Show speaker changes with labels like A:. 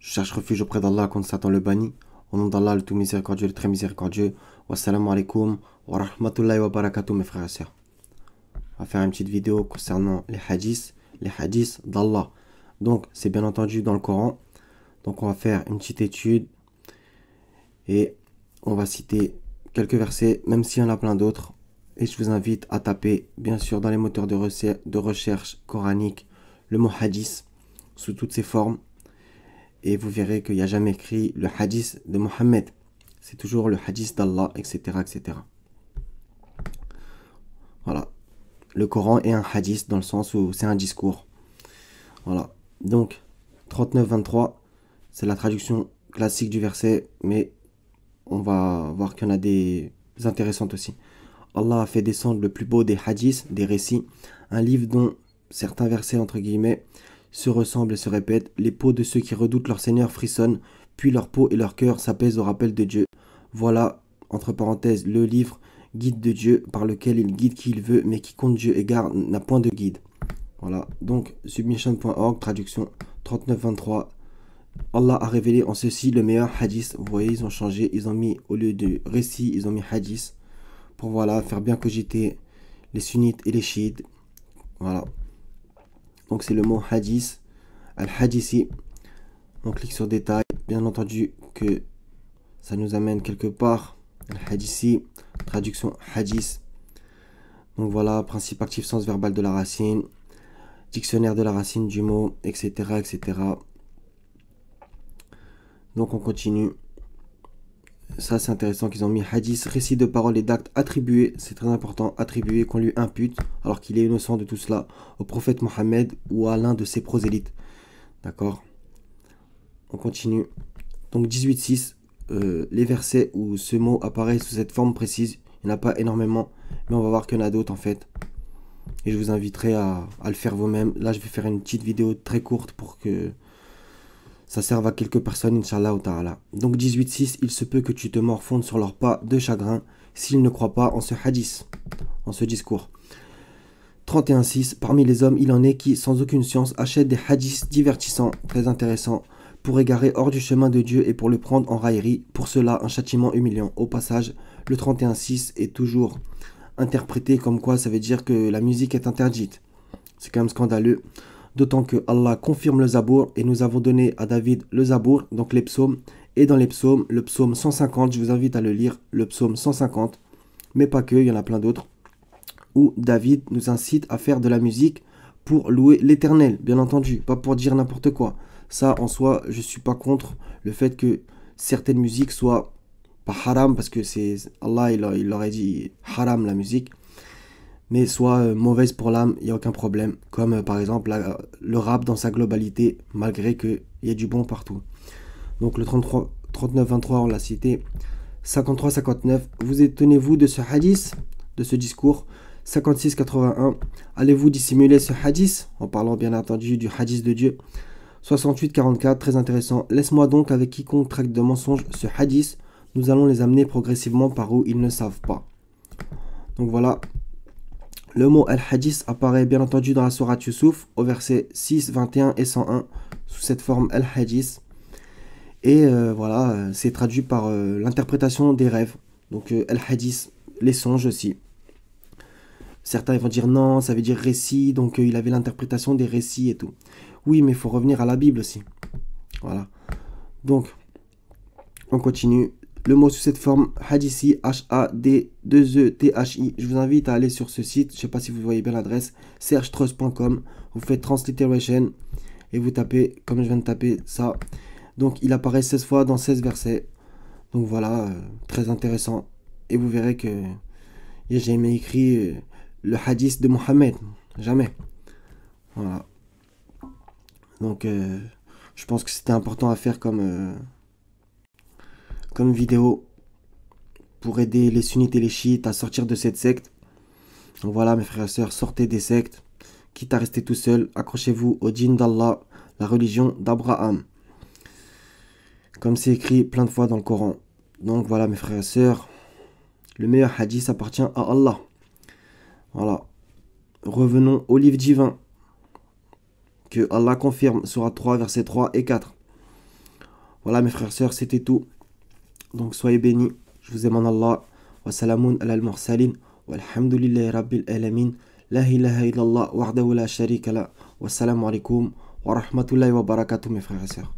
A: Je cherche refuge auprès d'Allah contre Satan le banni. Au nom d'Allah, le tout miséricordieux, le très miséricordieux. Wassalamu alaikum wa rahmatullahi wa barakatuh, mes frères et sœurs. On va faire une petite vidéo concernant les hadiths d'Allah. Donc, c'est bien entendu dans le Coran. Donc, on va faire une petite étude et on va citer quelques versets, même s'il y en a plein d'autres. Et je vous invite à taper, bien sûr, dans les moteurs de recherche coranique, le mot hadith sous toutes ses formes. Et vous verrez qu'il n'y a jamais écrit le hadith de Mohammed. C'est toujours le hadith d'Allah, etc., etc. Voilà. Le Coran est un hadith dans le sens où c'est un discours. Voilà. Donc, 39-23, c'est la traduction classique du verset, mais on va voir qu'il y en a des intéressantes aussi. Allah a fait descendre le plus beau des hadiths, des récits, un livre dont certains versets, entre guillemets, se ressemblent et se répètent. Les peaux de ceux qui redoutent leur Seigneur frissonnent, puis leur peau et leur cœur s'apaisent au rappel de Dieu. Voilà, entre parenthèses, le livre guide de Dieu par lequel il guide qui il veut, mais quiconque Dieu égare n'a point de guide. Voilà, donc submission.org, traduction 39-23. Allah a révélé en ceci le meilleur hadith. Vous voyez, ils ont changé, ils ont mis, au lieu de récit, ils ont mis hadith. Pour voilà, faire bien cogiter les sunnites et les chiites. Voilà. Donc c'est le mot hadith, al-hadithi. On clique sur détail. Bien entendu que ça nous amène quelque part. Al-hadithi, traduction hadith. Donc voilà, principe actif, sens verbal de la racine, dictionnaire de la racine du mot, etc., etc. Donc on continue. Ça c'est intéressant qu'ils ont mis hadith, récit de paroles et d'actes attribués, c'est très important, attribués qu'on lui impute, alors qu'il est innocent de tout cela, au prophète Mohammed ou à l'un de ses prosélytes. D'accord. On continue. Donc 18-6, les versets où ce mot apparaît sous cette forme précise, il n'y en a pas énormément, mais on va voir qu'il y en a d'autres en fait. Et je vous inviterai à le faire vous-même. Là je vais faire une petite vidéo très courte pour que ça serve à quelques personnes, Inch'Allah ta'ala. Donc 18-6, il se peut que tu te morfondes sur leurs pas de chagrin s'ils ne croient pas en ce hadith, en ce discours. 31-6, parmi les hommes, il en est qui, sans aucune science, achètent des hadiths divertissants, très intéressants, pour égarer hors du chemin de Dieu et pour le prendre en raillerie. Pour cela, un châtiment humiliant. Au passage, le 31-6 est toujours interprété comme quoi ça veut dire que la musique est interdite. C'est quand même scandaleux. D'autant que Allah confirme le Zabour et nous avons donné à David le Zabour, donc les psaumes. Et dans les psaumes, le psaume 150, je vous invite à le lire, le psaume 150, mais pas que, il y en a plein d'autres, où David nous incite à faire de la musique pour louer l'Éternel, bien entendu, pas pour dire n'importe quoi. Ça, en soi, je suis pas contre le fait que certaines musiques soient pas haram, parce que c'est Allah, il leur a dit haram la musique, mais soit mauvaise pour l'âme, il n'y a aucun problème. Comme par exemple le rap dans sa globalité, malgré qu'il y ait du bon partout. Donc le 39-23, on l'a cité. 53-59, vous étonnez-vous de ce hadith, de ce discours. 56-81, allez-vous dissimuler ce hadith, en parlant bien entendu du hadith de Dieu. 68-44, très intéressant. Laisse-moi donc avec quiconque traque de mensonges ce hadith, nous allons les amener progressivement par où ils ne savent pas. Donc voilà. Le mot al-hadith apparaît bien entendu dans la sourate Yusuf au verset 6, 21 et 101 sous cette forme al-hadith. Et voilà, c'est traduit par l'interprétation des rêves. Donc al-hadith, les songes aussi. Certains vont dire non, ça veut dire récit, donc il avait l'interprétation des récits et tout. Oui, mais il faut revenir à la Bible aussi. Voilà. Donc, on continue. Le mot sous cette forme, hadithi, H-A-D-2-E-T-H-I. Je vous invite à aller sur ce site, je ne sais pas si vous voyez bien l'adresse, sergetrust.com. Vous faites transliteration et vous tapez, comme je viens de taper ça. Donc il apparaît 16 fois dans 16 versets. Donc voilà, très intéressant. Et vous verrez que j'ai jamais écrit le hadith de Mohammed. Jamais. Voilà. Donc je pense que c'était important à faire comme vidéo pour aider les sunnites et les chiites à sortir de cette secte. Donc voilà mes frères et sœurs, sortez des sectes, quitte à rester tout seul, accrochez-vous au djinn d'Allah, la religion d'Abraham. Comme c'est écrit plein de fois dans le Coran. Donc voilà mes frères et sœurs, le meilleur hadith appartient à Allah. Voilà. Revenons au livre divin que Allah confirme, Sourate 3, versets 3 et 4. Voilà mes frères et sœurs, c'était tout. Donc soyez bénis. Je vous aime en Allah. Wa salamun ala al-mursalin. Walhamdulillahi rabbil alamin. La ilaha illallah wahdahu la sharika la. Wassalamu alaikum wa rahmatullahi wa barakatuh mes frères et sœurs.